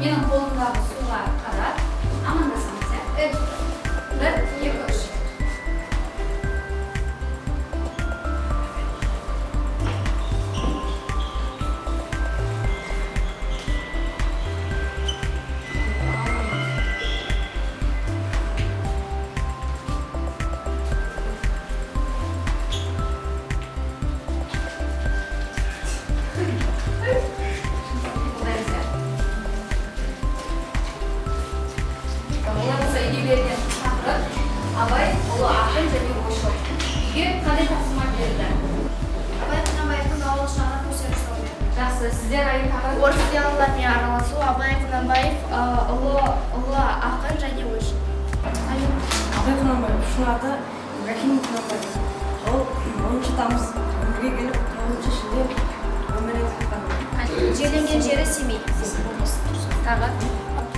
менің қолымдағы суға қарап амандасамыз, иә? Бір, екі, үш. Абай ұлы ақын және ойшыл. Үйге қандай тапсырма берді? Абай Құнанбаевтың ауыл шағын көшері салды. Жақсы, сіздер айын тағын? Орыс диалогтармен араласу. Абай Құнанбаев ұлы ақын және ойшыл. Абай Құнанбаев шын аты Ибрахим Құнанбаев. Ол 10 тамыз өмірге келіп, 9 шілде өмірге кеткен. Жерленген жері Семей. Тағы?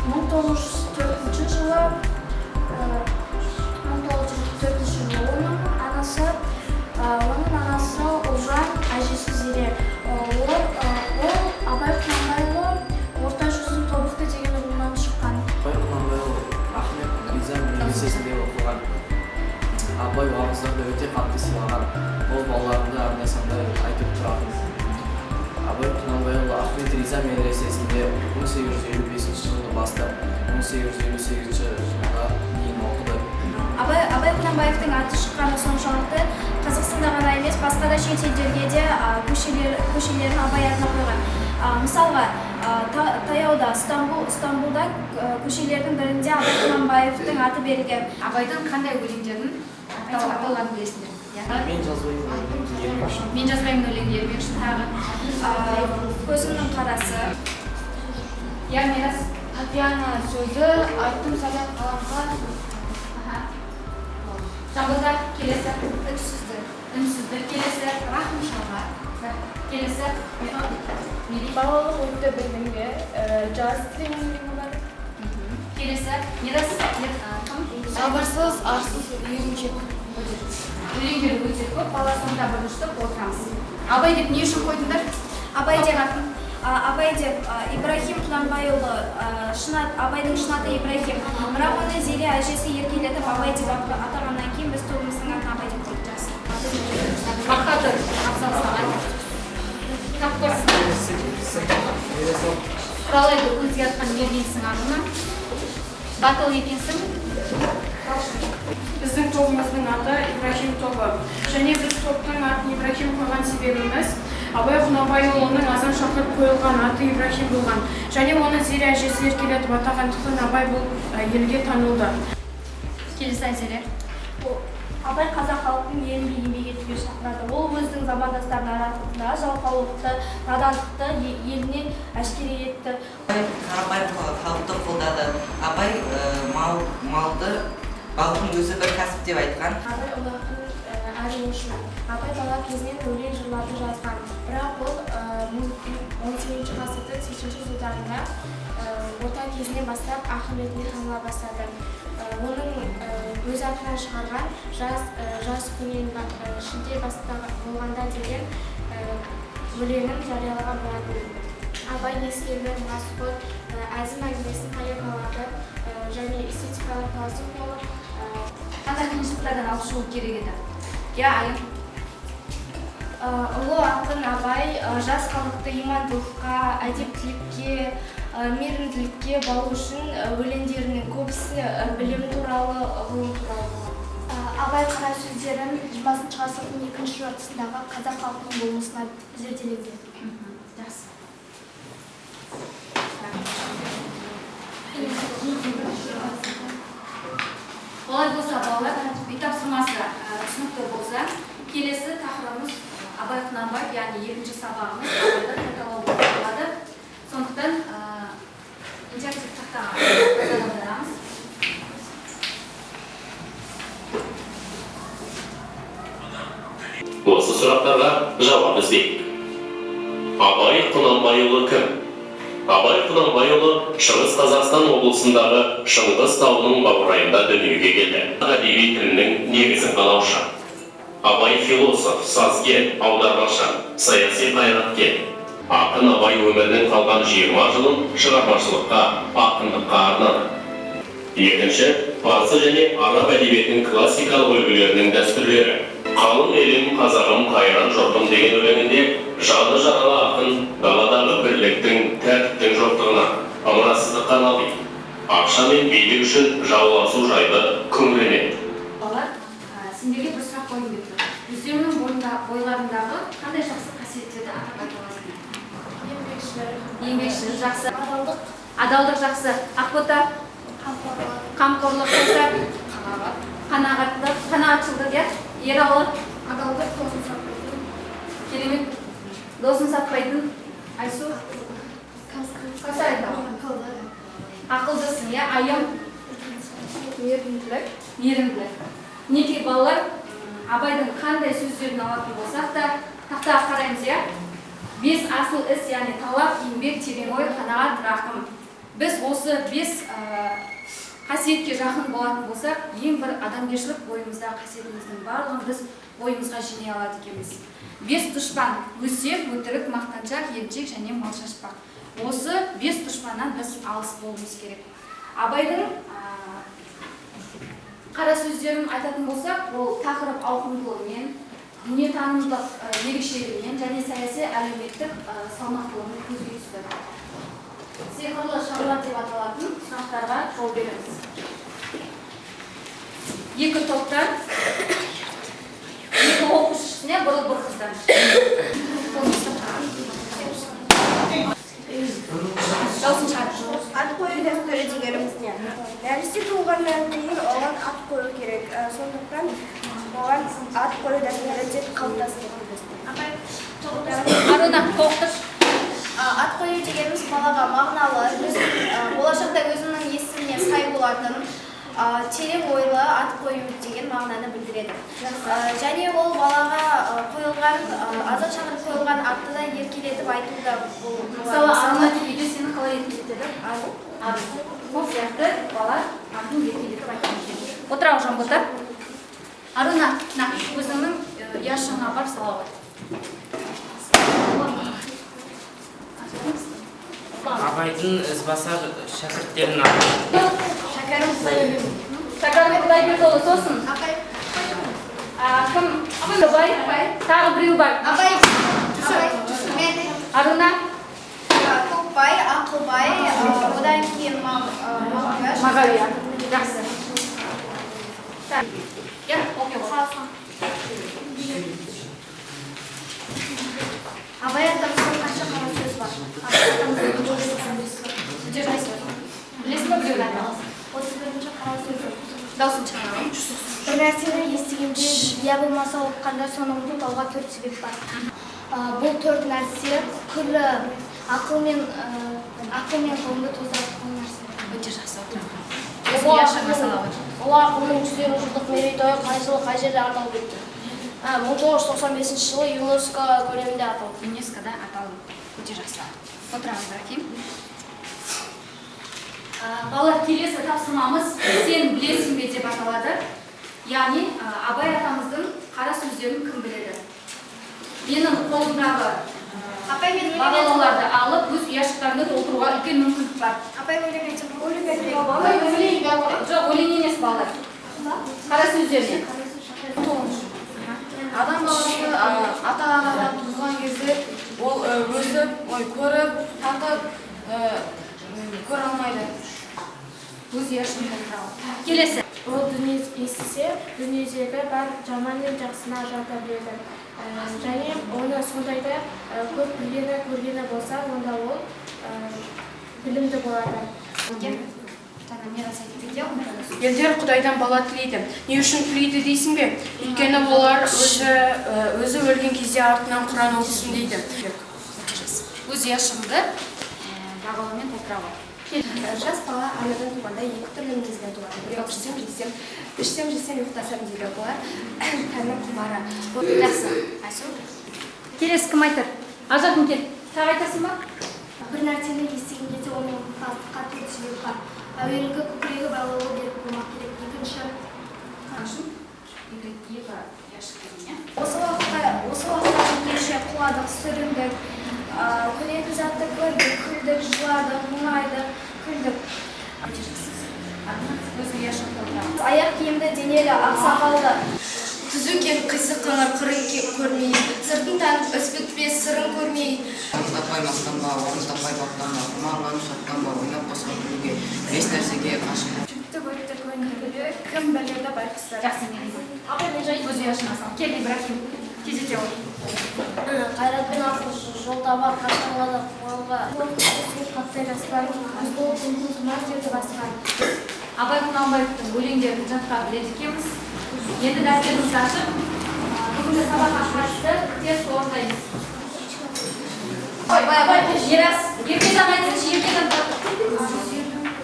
1904 жылы оның анасы Ұлжан, әжесі Зере. Ол Абай Құнанбайұлы орта жүздің тобықты деген ұғымнан шыққан. Абай Құнанбайұлы Ахмет Ризам медресесінде оқыған. Абай уағыздарды өте қатты сыйлаған. Ол балаларында анда-санда айтып тұратын. Абай Құнанбайұлы Ахмет Ризам медресесінде 1855 жылы бастап 1858 жылға дейін оқыды. Абай Құнанбаевтың аты шыққаны соншалықты Қазақстанда ғана емес, басқа да шет елдерге де көшелерін Абай атына қойған. Мысалға, таяуда Стамбулда көшелердің бірінде Абай Құнанбаевтың аты берілген. Абайдың қандай өлеңдерін аталғанын білесіңдер? Мен жазбаймын. Мен жазбаймын өлеңдерін үшін тағы. Көзімнің қарасы. Я мирас. Татьяна сөзі, айттым сәлем қаламға. Жабылда келесі. Үнсіздік. Келесі. Рахым шалға. Келесі. Балалық өтті білімге, жас деген болады. Келесі. Мирас. Сабырсыз, арсыз, үйреншек. Өлеңдері өте көп, баласында біріншілік отырамыз. Абай деп не үшін қойдыңдар? Абай деп Ибрахим Құнанбайұлы, Абайдың шын аты Ибрахим. Бірақ оны Зере әжесі еркелетіп Абай деп атағаннан кейін біз тобымыздың атын Абай деп қойдық. Мақатыр, абзал саған. Құралайды көзге атқан мергенсің ағына. Батыл екенсің. Біздің тобымыздың аты Ибрахим тобы. Және біз топтың атын Ибрахим қойған себебіміз Абай Құнанбайұлының азан шақырып қойылған аты Ибрахим болған. Және оны Зере әжесі еркелетіп атағандықтан Абай бұл елге танылды. Келесі Айзере. Абай қазақ халқының елінде еңбек етуге шақырады. Ол өзінің замандастарын аратында жалқаулықты, надандықты елінен әшкере етті. Қарапайым халықты қолдады. Абай малды балықтың өзі бір кәсіп деп айтқан. Абай ұлы ақын әрі ойшыл. Абай бала кезінен өлең жырларды жазған. Бірақ ол 18 ғасырдың 80 жылдарында орта кезінен бастап ақын ретінде таныла бастады. Оның өз атынан шығарған жас күннен шілде болғанда деген өлеңін жариялаған болатын. Абай ескелді, масқұт, әзім әңгімесін поэмалады және эстетикалық таласым болып Қандай қиыншылықтардан алып шығу керек еді? Я айым. Ұлы ақын Абай жас халықты имандылыққа, әдептілікке, мейірімділікке баулу үшін өлеңдерінің көбісі білім туралы, ғылым туралы болады. Абай қара сөздерін 20 ғасырдың екінші жартысындағы қазақ халқының болмысына зерделеген. Жақсы. Олай болса, балалар, үй тапсырмасы түсінікті болса, келесі тақырыбымыз Абай Құнанбаев, яғни екінші сабағымыз Абайды қайталау болады. Сондықтан интерактив тақтаға қайталамыз. Осы сұрақтарға жауап іздейік. Абай Құнанбайұлы кім? Абай Құнанбайұлы Шығыс Қазақстан облысындағы Шыңғыс тауының баурайында дүниеге келді. Әдеби тілінің негізін қалаушы. Абай философ, сазгер, аудармашы, саяси қайраткер. Ақын Абай өмірінің қалған 20 жылын шығармашылыққа, ақындыққа арнады. Екінші, парсы және араб әдебиетінің классикалық үлгілерінің дәстүрлері. Қалың елім, қазағым, қайран жұртым деген өлеңінде жаны жаралы ақын даладағы бірліктің, тәртіптің жоқтығына, ымырасыздыққа налиды. Ақша мен билік үшін жауласу жайлы күңіренеді. Балалар, сендерге бір сұрақ қойып еді. Өздерінің бойларындағы қандай жақсы қасиеттерді атап айта аласыңдар? Еңбекшіл, жақсы. Адалдық жақсы. Ақбота, қамқорлық болса, қанағатшылдық, ералы, адалдық, досын сатпайтын. керемет, досын сатпайтын. Айсу, ақылдысың, айым, мейірімділік. Неке балалар, Абайдың қандай сөздерін алатын болсақ та, тақтаға қараймыз, 5 асыл іс, яғни талап, еңбек, терең ой, қанағат, рақым. Біз осы 5 қасиетке жақын болатын болсақ, ең бір адамгершілік бойымыздағы қасиетіміздің барлығын біз бойымызға жинай алады екенбіз. 5 дұшпан: өсек, өтірік, мақтаншақ, емшек және малшашпақ. Осы 5 дұшпаннан біз алыс болуымыз керек. Абайдың қара сөздерін айтатын болсақ, ол тақырып ауқымдылығымен, дүниетанымдық ерекшелігімен және саяси әлеуметтік салмақтылығымен көзге түсті. Сиқырлы шаруа деп аталатын сұрақтарға жол береміз. 2 топтан 2 оқушысына бір қыздан. Даусын шығар. Ат қою дәстүрі дегеніміз не? Нәресте туғаннан кейін оған ат қою керек. Сондықтан оған ат қою дәстүрі деп қалыптасты. Аруна, тоқтыр. Ат қою дегеніміз балаға мағыналы, болашақта өзінің есіміне сай болатын, терең ойлы ат қою деген мағынаны білдіреді. Және ол балаға қойылған, азат шақырып қойылған атты да еркелетіп айтуда бұл. Мысалы, Аруна кейде сені қалай еркелетеді? Ару. Сол сияқты бала атын еркелетіп айтады. Отырау Жанбота. Аруна, өзіңнің яшыңа барып салауат. Абайдың ізбасар шәкірттерін аты. Шәкәрім Құдайбекұлы сосын. Кім? Абай. Тағы біреу бар. Аруна. Көкбай, Ақылбай, одан кейін Мағауия. Жақсы. Окей, қалсын. Абай атамыздың қанша қара сөз бар? Білесің бе біреуді айтамыз? 31-ші қара сөз. Даусын шығарам. Бір нәрсені естігенде, я болмаса оққанда соны ұмытуға 4 себеп бар. Бұл 4 нәрсе күллі ақыл мен ғылымды тоздыратын нәрсе. Өте жақсы отырамын. Өзің яшыңа салауат. Ұлы ақынның 120 жылдық мерейтойы қай жылы қай жерде аталып өтті? 1995 жылы ЮНЕСКО көлемінде аталды. ЮНЕСКО-да аталып. Өте жақсы. Отырамыздар, кем? Балалар, келесі тапсырмамыз «Сен білесің бе» деп аталады. Яғни, Абай атамыздың қара сөздерін кім біледі? Менің қолымдағы бағалауларды алып, өз ұяшықтарыңды толтыруға үлкен мүмкіндік бар. Апай өлең айтсам, Жоқ, өлең емес балалар. Қара сөздеріне. Адам баласы ата-анадан туған кезде ол өсіп, көріп, татып, көре алмайды. Өз ұяшығын толтырауы. Келесі. Ол дүние естісе, дүниедегі бар жаман мен жақсыны ажырата біледі. Және оны сондайда көп білгені, көргені болса, онда ол білімді болады. Елдер Құдайдан бала тілейді. Не үшін тілейді дейсің бе? Өйткені олар өзі өлген кезде артынан Құран оқысын дейді. Өз ұяшығыңды бағалаумен толтырауы. Жас бала анадан туғанда 2 түрлі мінезден туады. Біреу ішсем, ұйықтасам дейді бұлар. Тәннің құмары. Жақсы. Айсу. Келесі кім айтыр? Ажатын кел. Тағы айтасың ба? бір нәрсені естіген кезде оның қатты себеп бар. Әуелгі көкірегі байлауы беріп болмақ керек. Екінші екі яшық осы уақытта келше құладық, сүріндік, Көрекі затты көрдік, күлдік, жыладық, мұңайдық, күлдік. Аяқ киімді, денелі, ақсақалды. Түзукен қисық қыңыр қырын көрмей, сыртын танып өспітпес сырын көрмей. Таппай мақтанба, орын таппай бақтанба, құмарланып шаттанба, ойнап қосқан күлуге, бес нәрсеге қашық. Жүкті көрікті көңілді, кім біледі байқұстар. Жақсы негізі. Көз ұяшын асам. Кел Ибрахим, тездете ой. Қайратпен ақылшы, жол табар, қашанғада қуалға. Суық қаттай жаспай, аз болып мүмкін тұмар деді басқан. Абай Құнанбаевтың өлеңдерін жатқа біледі екенбіз. Енді дәстүрімізді ашып, бүгінгі сабаққа қатысты тест орындаймыз. Абай, Ерас, Еркежан айтсыншы, Еркежан.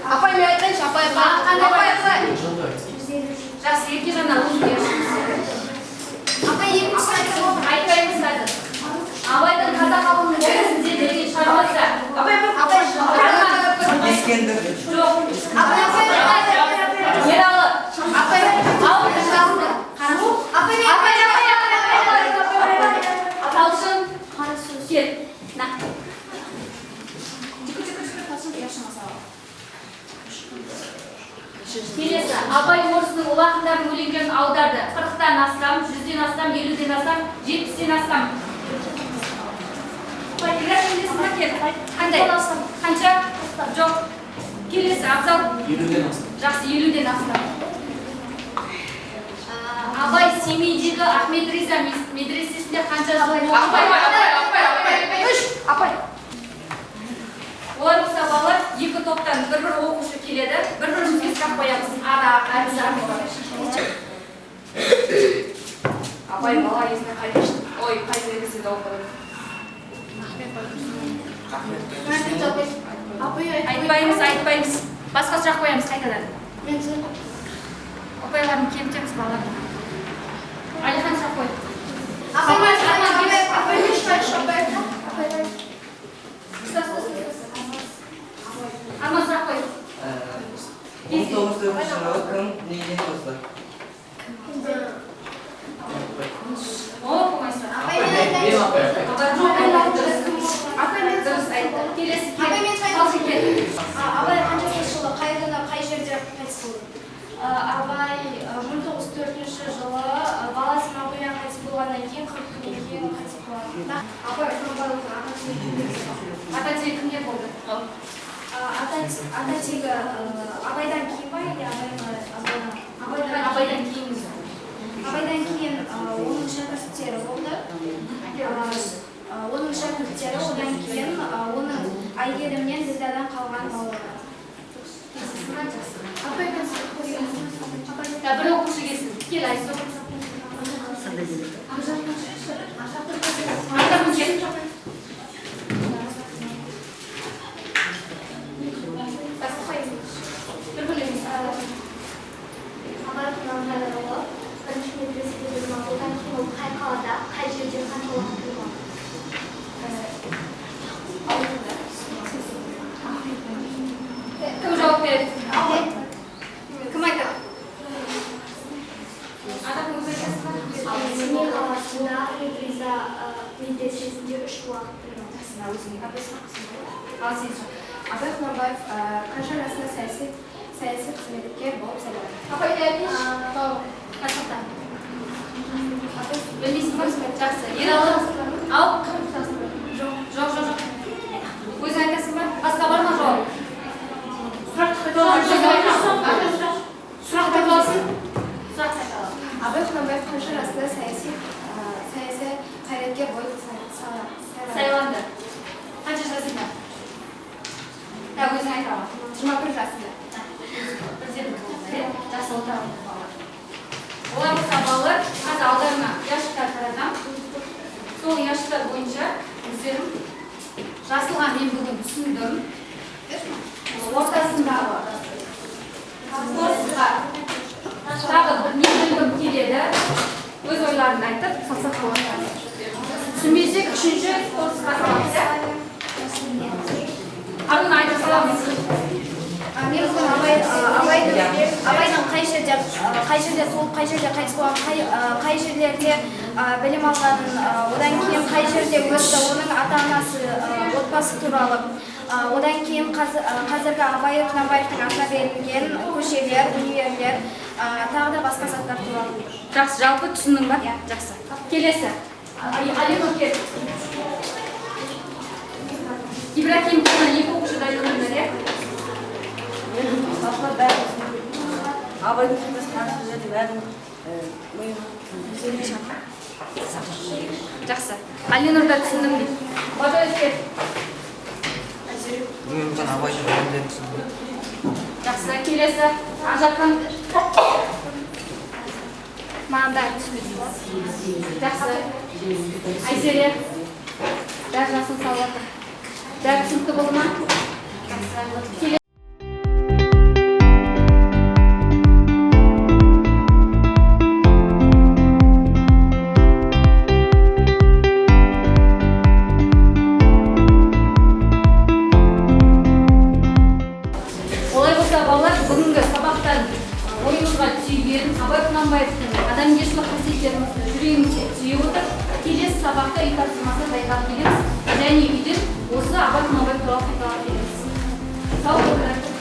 Апай мен айтайыншы, апай. Жақсы, Еркежаннан ұлын бершіміз. Апай екінші Айтпаймыз дады. Абайдың қазақ халқының орысында берген шығармасы. Ескендір. Жоқ. Ералы. Талшын. Кел. На. Келесі. Абай орысының ұлақындарын өлеңдерін аударды. 40-тан астам, 100-ден астам, 50-ден астам, 70-ден астам. Қандай? Қанша? Жоқ. Келесі. Абзал. 50-ден астам. Жақсы, 50-ден астам. Абай Семейдегі Ахмет Риза медресесінде қанша жыл оқыды? Апай. Олар сабағы екі топтан бір-бір оқушы келеді, бір-бірімізге сұрақ қоямыз. Абай бала есіне қай медреседе оқыды? Айтпаймыз. Басқа сұрақ қоямыз қайтадан. Апайларын кемітеміз балаларды. Алихан сұрақ қой. Арман сұрақ қой. 19-шы жылы кім неден қосты? Оқымай сұрақ. Келесі Абай қаншасы жылы қай күні қай жерде қайтыс болды? Абай 1904 жылы баласы Мағауиян қайтыс болғаннан кейін 40 күннен кейін қайтыс болады. Абай Құнанбаевтың ата-тегі кімде болды? Ата-тегі Абайдан кейін ба или Абайдан кейін. Абайдан кейін оның шәкірттері болды. Оның шәкірттері одан кейін оның Айгерімнен Ділдадан қалған балалары. Бір оқушы келсін. Кел, Айсу. Абай Құнанбайұлы бірінші медреседе білім алудан кейін ол қай қалада, қай жерде қанша уақыт тұрған? Кім жауап береді? Кім айтады? Адамның өзі айтасың ба? Семей қаласында Риза медресесінде 3 уақыт тұрған. Ал сен жауап. Абай Құнанбаев қанша жасында саяси қызметкер болып сайланды? Апай айтайыншы. Қашықтан. Білмейсің ба? Жақсы. Ералы. Ал. Жоқ. Өзің айтасың ба? Басқа бар ма жауап? Сұрақ қайталасын. Абай Құнанбаев қанша жасында саяси қайраткер болып Сайланды. Қанша жасында? Өзің айта ма? 21 жасында. Жақсы отырамын. Олар сабалы қазір алдарына ящиктар таратам. Сол ящиктар бойынша өздерім жасылға мен бүгін түсіндім. Ортасындағы қорсыға тағы бір не білгім келеді. Өз ойларын айтып, сақсақ болады. Түсінбесек, үшінші қорсыға саламыз. Арын айтып саламыз. Мен бүгін Абайдың қай жерде туылып, қай жерде қайтыс болған, қай жерлерде білім алғанын, одан кейін қай жерде өсті, оның ата-анасы, отбасы туралы, одан кейін қазіргі Абай Құнанбаевтың атына берілген көшелер, универлер, тағы да басқа заттар туралы. Жақсы, жалпы түсіндің ба? Жақсы. Келесі. Алинұр кел. Ибрахим Кемал екі оқушыда айтылыңдар, Абайдың кеңес қарсы жерде бәрін жақсы. Алинұрда түсіндің бе? Бадой кел. Бүгін Абайдың өлеңдерін түсіндім. Жақсы, келесі. Ажархан. Маған бәрі түсінеді. Жақсы. Айзере. Бәрі жасын салып. Бәрі түсінікті болды ма? Жақсы. Олай болса, балалар, бүгінгі сабақтан ойымызға түйген Абай Құнанбаевтың адамгершілік қасиеттерімізді жүрегімізге түйіп отыр. Келесі сабақта үй тапсырмасы дайындап келеміз және үйден осы Абай Құнанбаев туралы қайталап келеміз. Сау болыңдар.